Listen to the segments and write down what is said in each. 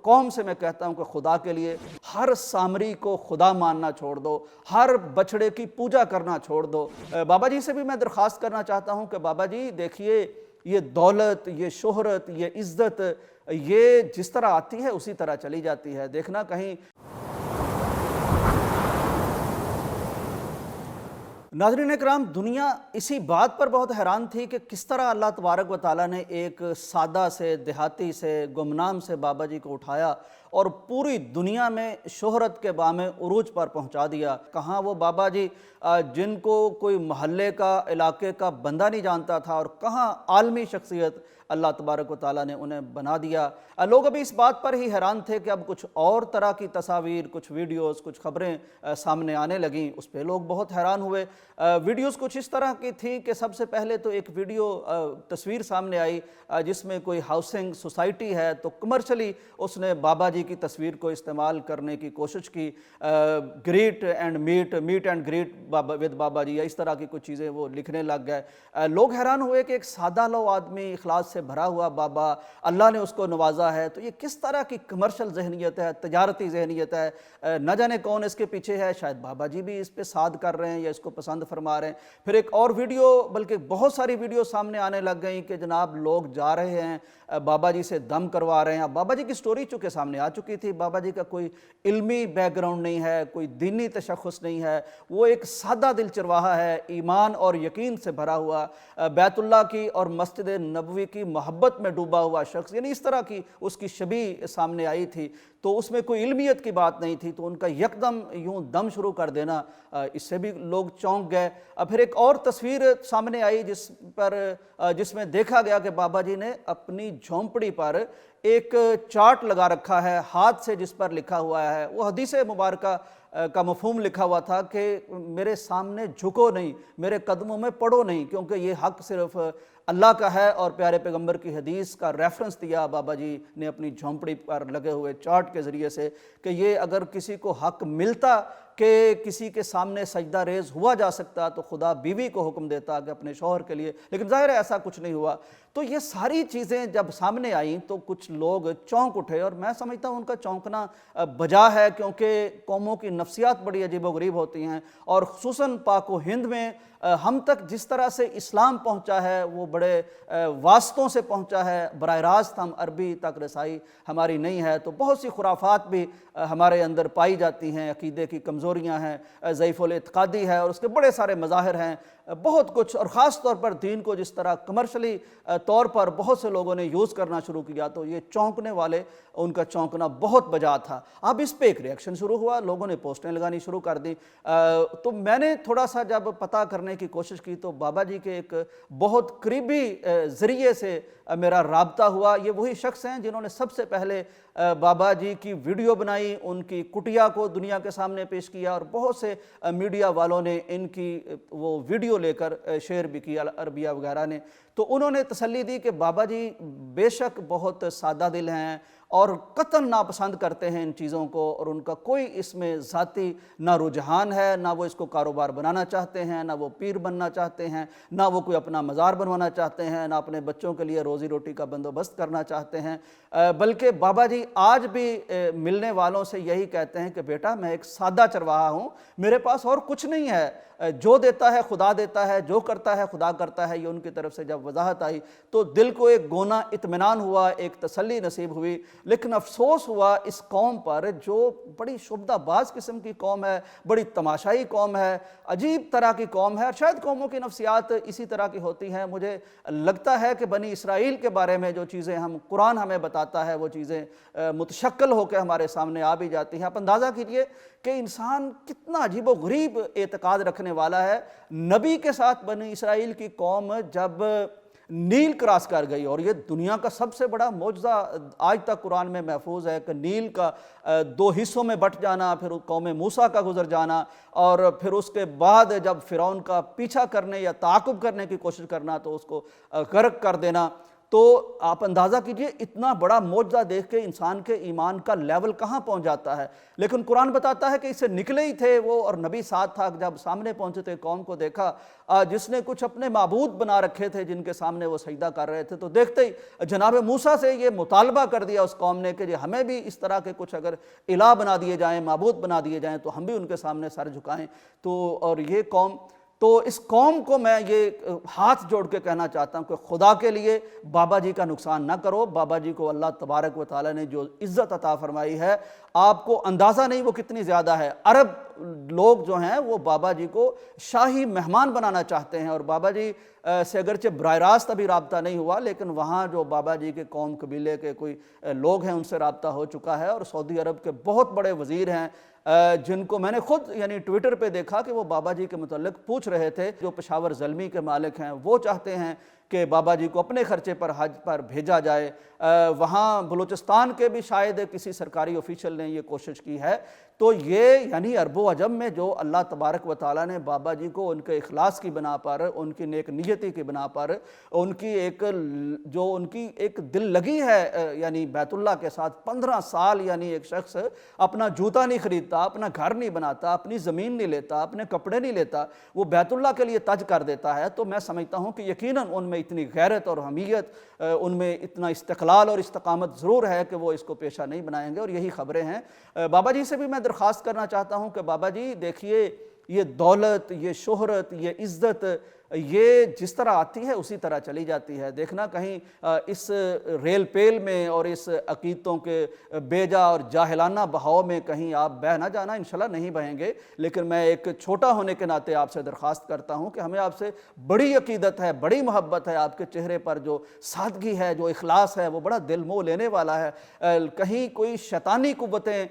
قوم سے میں کہتا ہوں کہ خدا کے لیے ہر سامری کو خدا ماننا چھوڑ دو، ہر بچڑے کی پوجا کرنا چھوڑ دو۔ بابا جی سے بھی میں درخواست کرنا چاہتا ہوں کہ بابا جی دیکھیے، یہ دولت، یہ شہرت، یہ عزت، یہ جس طرح آتی ہے اسی طرح چلی جاتی ہے۔ دیکھنا کہیں ناظرین اکرام، دنیا اسی بات پر بہت حیران تھی کہ کس طرح اللہ تبارک و تعالیٰ نے ایک سادہ سے، دیہاتی سے، گمنام سے بابا جی کو اٹھایا اور پوری دنیا میں شہرت کے بام عروج پر پہنچا دیا۔ کہاں وہ بابا جی جن کو کوئی محلے کا، علاقے کا بندہ نہیں جانتا تھا، اور کہاں عالمی شخصیت اللہ تبارک و تعالیٰ نے انہیں بنا دیا۔ لوگ ابھی اس بات پر ہی حیران تھے کہ اب کچھ اور طرح کی تصاویر، کچھ ویڈیوز، کچھ خبریں سامنے آنے لگیں۔ اس پہ لوگ بہت حیران ہوئے۔ ویڈیوز کچھ اس طرح کی تھی کہ سب سے پہلے تو ایک ویڈیو تصویر سامنے آئی جس میں کوئی ہاؤسنگ سوسائٹی ہے، تو کمرشلی اس نے بابا جی کی تصویر کو استعمال کرنے کی کوشش کی۔ Greet and meet, meet and greet with Baba ji, یا اس طرح کی کچھ چیزیں وہ لکھنے لگ گئے۔ لوگ حیران ہوئے کہ ایک سادہ لو آدمی، اخلاص سے بھرا ہوا بابا، اللہ نے اس کو نوازا ہے، تو یہ کس طرح کی کمرشل ذہنیت ہے، تجارتی ذہنیت ہے؟ نہ جانے کون اس کے پیچھے ہے، شاید بابا جی بھی اس پہ ساد کر رہے ہیں یا اس کو پسند فرما رہے ہیں۔ پھر ایک اور ویڈیو، بلکہ بہت ساری ویڈیو سامنے آنے لگ گئیں کہ جناب لوگ جا رہے ہیں بابا جی سے دم کروا رہے ہیں۔ اب بابا جی کی سٹوری چونکہ سامنے آ چکی تھی، بابا جی کا کوئی علمی بیک گراؤنڈ نہیں ہے، کوئی دینی تشخص نہیں ہے، وہ ایک سادہ دل چرواہا ہے، ایمان اور یقین سے بھرا ہوا، بیت اللہ کی اور مسجد نبوی کی محبت میں ڈوبا ہوا شخص، یعنی اس طرح کی اس کی شبیہ سامنے آئی تھی۔ تو اس میں کوئی علمیت کی بات نہیں تھی، تو ان کا یکدم یوں دم شروع کر دینا، اس سے بھی لوگ چونک گئے۔ پھر ایک اور تصویر سامنے آئی جس میں دیکھا گیا کہ بابا جی نے اپنی جھونپڑی پر ایک چارٹ لگا رکھا ہے ہاتھ سے، جس پر لکھا ہوا ہے، وہ حدیث مبارکہ کا مفہوم لکھا ہوا تھا کہ میرے سامنے جھکو نہیں، میرے قدموں میں پڑو نہیں، کیونکہ یہ حق صرف اللہ کا ہے، اور پیارے پیغمبر کی حدیث کا ریفرنس دیا بابا جی نے اپنی جھونپڑی پر لگے ہوئے چارٹ کے ذریعے سے کہ یہ اگر کسی کو حق ملتا کہ کسی کے سامنے سجدہ ریز ہوا جا سکتا تو خدا بیوی کو حکم دیتا کہ اپنے شوہر کے لیے، لیکن ظاہر ہے ایسا کچھ نہیں ہوا۔ تو یہ ساری چیزیں جب سامنے آئیں تو کچھ لوگ چونک اٹھے، اور میں سمجھتا ہوں ان کا چونکنا بجا ہے، کیونکہ قوموں کی نفسیات بڑی عجیب و غریب ہوتی ہیں، اور خصوصاً پاک و ہند میں ہم تک جس طرح سے اسلام پہنچا ہے وہ بڑے واسطوں سے پہنچا ہے، براہ راست ہم عربی تک رسائی ہماری نہیں ہے، تو بہت سی خرافات بھی ہمارے اندر پائی جاتی ہیں، عقیدے کی کمزوریاں ہیں، ضعیف الاعتقادی ہے، اور اس کے بڑے سارے مظاہر ہیں، بہت کچھ، اور خاص طور پر دین کو جس طرح کمرشلی طور پر بہت سے لوگوں نے یوز کرنا شروع کیا، تو یہ چونکنے والے، ان کا چونکنا بہت بجا تھا۔ اب اس پہ ایک ریئیکشن شروع ہوا، لوگوں نے پوسٹیں لگانی شروع کر دی۔ تو میں نے تھوڑا سا جب پتہ کرنے کی کوشش کی تو بابا جی کے ایک بہت قریبی ذریعے سے میرا رابطہ ہوا۔ یہ وہی شخص ہیں جنہوں نے سب سے پہلے بابا جی کی ویڈیو بنائی، ان کی کٹیا کو دنیا کے سامنے پیش کیا، اور بہت سے میڈیا والوں نے ان کی وہ ویڈیو لے کر شیئر بھی کیا، عربیہ وغیرہ نے۔ تو انہوں نے تسلی دی کہ بابا جی بے شک بہت سادہ دل ہیں اور قطعاً ناپسند کرتے ہیں ان چیزوں کو، اور ان کا کوئی اس میں ذاتی نہ رجحان ہے، نہ وہ اس کو کاروبار بنانا چاہتے ہیں، نہ وہ پیر بننا چاہتے ہیں، نہ وہ کوئی اپنا مزار بنوانا چاہتے ہیں، نہ اپنے بچوں کے لیے روزی روٹی کا بندوبست کرنا چاہتے ہیں، بلکہ بابا جی آج بھی ملنے والوں سے یہی کہتے ہیں کہ بیٹا میں ایک سادہ چرواہا ہوں، میرے پاس اور کچھ نہیں ہے، جو دیتا ہے خدا دیتا ہے، جو کرتا ہے خدا کرتا ہے۔ یہ ان کی طرف سے جب وضاحت آئی تو دل کو ایک گونا اطمینان ہوا، ایک تسلی نصیب ہوئی، لیکن افسوس ہوا اس قوم پر جو بڑی شعبدہ باز قسم کی قوم ہے، بڑی تماشائی قوم ہے، عجیب طرح کی قوم ہے، اور شاید قوموں کی نفسیات اسی طرح کی ہوتی ہیں۔ مجھے لگتا ہے کہ بنی اسرائیل کے بارے میں جو چیزیں قرآن ہمیں بتاتا ہے وہ چیزیں متشکل ہو کے ہمارے سامنے آ بھی جاتی ہیں۔ آپ اندازہ کیجئے کہ انسان کتنا عجیب و غریب اعتقاد رکھنے والا ہے۔ نبی کے ساتھ بنی اسرائیل کی قوم جب نیل کراس کر گئی، اور یہ دنیا کا سب سے بڑا معجزہ آج تک قرآن میں محفوظ ہے کہ نیل کا دو حصوں میں بٹ جانا، پھر قوم موسیٰ کا گزر جانا، اور پھر اس کے بعد جب فرعون کا پیچھا کرنے یا تعاقب کرنے کی کوشش کرنا تو اس کو غرق کر دینا۔ تو آپ اندازہ کیجئے اتنا بڑا معجزہ دیکھ کے انسان کے ایمان کا لیول کہاں پہنچ جاتا ہے، لیکن قرآن بتاتا ہے کہ اس سے نکلے ہی تھے وہ، اور نبی ساتھ تھا، جب سامنے پہنچے تھے قوم کو دیکھا جس نے کچھ اپنے معبود بنا رکھے تھے جن کے سامنے وہ سجدہ کر رہے تھے، تو دیکھتے ہی جناب موسیٰ سے یہ مطالبہ کر دیا اس قوم نے کہ ہمیں بھی اس طرح کے کچھ اگر الہ بنا دیے جائیں، معبود بنا دیے جائیں تو ہم بھی ان کے سامنے سر جھکائیں۔ تو اور یہ قوم، تو اس قوم کو میں یہ ہاتھ جوڑ کے کہنا چاہتا ہوں کہ خدا کے لیے بابا جی کا نقصان نہ کرو۔ بابا جی کو اللہ تبارک و تعالیٰ نے جو عزت عطا فرمائی ہے آپ کو اندازہ نہیں وہ کتنی زیادہ ہے۔ عرب لوگ جو ہیں وہ بابا جی کو شاہی مہمان بنانا چاہتے ہیں، اور بابا جی سے اگرچہ براہ راست ابھی رابطہ نہیں ہوا، لیکن وہاں جو بابا جی کے قوم قبیلے کے کوئی لوگ ہیں ان سے رابطہ ہو چکا ہے، اور سعودی عرب کے بہت بڑے وزیر ہیں جن کو میں نے خود یعنی ٹویٹر پہ دیکھا کہ وہ بابا جی کے متعلق پوچھ رہے تھے۔ جو پشاور زلمی کے مالک ہیں وہ چاہتے ہیں کہ بابا جی کو اپنے خرچے پر حج پر بھیجا جائے۔ وہاں بلوچستان کے بھی شاید کسی سرکاری آفیشل نے یہ کوشش کی ہے۔ تو یہ یعنی عرب و عجم میں جو اللہ تبارک و تعالیٰ نے بابا جی کو ان کے اخلاص کی بنا پر، ان کی نیک نیتی کی بنا پر، ان کی ایک دل لگی ہے یعنی بیت اللہ کے ساتھ 15 سال، یعنی ایک شخص اپنا جوتا نہیں خریدتا، اپنا گھر نہیں بناتا، اپنی زمین نہیں لیتا، اپنے کپڑے نہیں لیتا، وہ بیت اللہ کے لیے تج کر دیتا ہے، تو میں سمجھتا ہوں کہ یقیناً ان میں اتنی غیرت اور حمیت، ان میں اتنا استقلال اور استقامت ضرور ہے کہ وہ اس کو پیشہ نہیں بنائیں گے، اور یہی خبریں ہیں۔ بابا جی سے بھی میں درخواست کرنا چاہتا ہوں کہ بابا جی دیکھیے یہ دولت، یہ شہرت، یہ عزت، یہ جس طرح آتی ہے اسی طرح چلی جاتی ہے۔ دیکھنا کہیں اس ریل پیل میں اور اس عقیدتوں کے بیجا اور جاہلانہ بہاؤ میں کہیں آپ بہہ نہ جانا، انشاءاللہ نہیں بہیں گے، لیکن میں ایک چھوٹا ہونے کے ناطے آپ سے درخواست کرتا ہوں کہ ہمیں آپ سے بڑی عقیدت ہے، بڑی محبت ہے، آپ کے چہرے پر جو سادگی ہے، جو اخلاص ہے وہ بڑا دل موہ لینے والا ہے۔ کہیں کوئی شیطانی قوتیں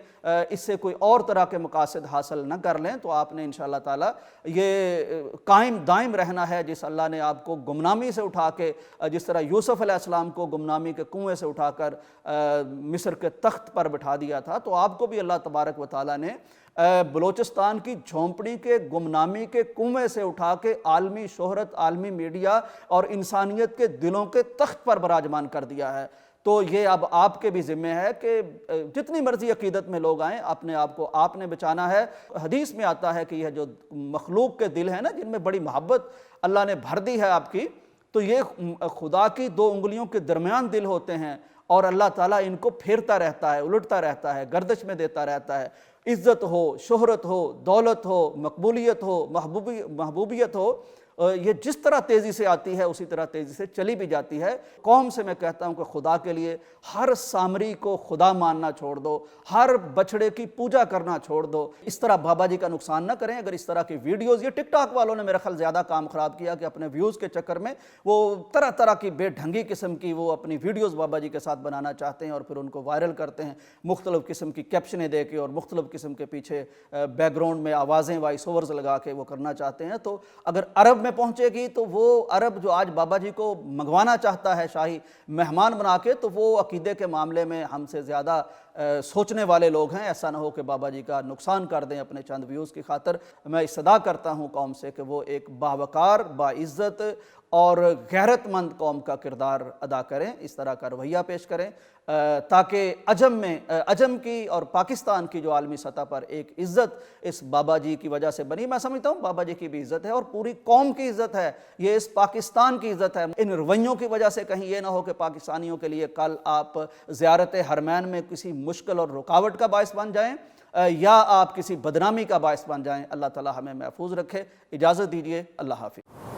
اس سے کوئی اور طرح کے مقاصد حاصل نہ کر لیں، تو آپ نے انشاءاللہ تعالی یہ قائم دائم رہنا ہے جس اللہ نے آپ کو گمنامی سے اٹھا کے، جس طرح یوسف علیہ السلام کو گمنامی کے کنویں سے اٹھا کر مصر کے تخت پر بٹھا دیا تھا، تو آپ کو بھی اللہ تبارک و تعالیٰ نے بلوچستان کی جھونپڑی کے گمنامی کے کنویں سے اٹھا کے عالمی شہرت، عالمی میڈیا اور انسانیت کے دلوں کے تخت پر براجمان کر دیا ہے۔ تو یہ اب آپ کے بھی ذمہ ہے کہ جتنی مرضی عقیدت میں لوگ آئیں، اپنے آپ کو آپ نے بچانا ہے۔ حدیث میں آتا ہے کہ یہ جو مخلوق کے دل ہیں نا، جن میں بڑی محبت اللہ نے بھر دی ہے آپ کی، تو یہ خدا کی 2 انگلیوں کے درمیان دل ہوتے ہیں، اور اللہ تعالیٰ ان کو پھیرتا رہتا ہے، الٹتا رہتا ہے، گردش میں دیتا رہتا ہے۔ عزت ہو، شہرت ہو، دولت ہو، مقبولیت ہو، محبوبیت ہو، یہ جس طرح تیزی سے آتی ہے اسی طرح تیزی سے چلی بھی جاتی ہے۔ قوم سے میں کہتا ہوں کہ خدا کے لیے ہر سامری کو خدا ماننا چھوڑ دو، ہر بچڑے کی پوجا کرنا چھوڑ دو، اس طرح بابا جی کا نقصان نہ کریں۔ اگر اس طرح کی ویڈیوز، یہ ٹک ٹاک والوں نے میرا خیال زیادہ کام خراب کیا کہ اپنے ویوز کے چکر میں وہ طرح طرح کی بے ڈھنگی قسم کی وہ اپنی ویڈیوز بابا جی کے ساتھ بنانا چاہتے ہیں، اور پھر ان کو وائرل کرتے ہیں مختلف قسم کی کیپشنیں دے کے، اور مختلف قسم کے پیچھے بیک گراؤنڈ میں آوازیں، وائس اوورز لگا کے وہ کرنا چاہتے ہیں۔ تو اگر عرب میں پہنچے گی تو وہ عرب جو آج بابا جی کو منگوانا چاہتا ہے شاہی مہمان بنا کے، تو وہ عقیدے کے معاملے میں ہم سے زیادہ سوچنے والے لوگ ہیں۔ ایسا نہ ہو کہ بابا جی کا نقصان کر دیں اپنے چند ویوز کی خاطر۔ میں استدعا کرتا ہوں قوم سے کہ وہ ایک باوقار، باعزت اور غیرت مند قوم کا کردار ادا کریں، اس طرح کا رویہ پیش کریں، تاکہ عجم کی اور پاکستان کی جو عالمی سطح پر ایک عزت اس بابا جی کی وجہ سے بنی، میں سمجھتا ہوں بابا جی کی بھی عزت ہے اور پوری قوم کی عزت ہے، یہ اس پاکستان کی عزت ہے۔ ان رویوں کی وجہ سے کہیں یہ نہ ہو کہ پاکستانیوں کے لیے کل آپ زیارت حرمین میں کسی مشکل اور رکاوٹ کا باعث بن جائیں، یا آپ کسی بدنامی کا باعث بن جائیں۔ اللہ تعالی ہمیں محفوظ رکھے۔ اجازت دیجیے، اللہ حافظ۔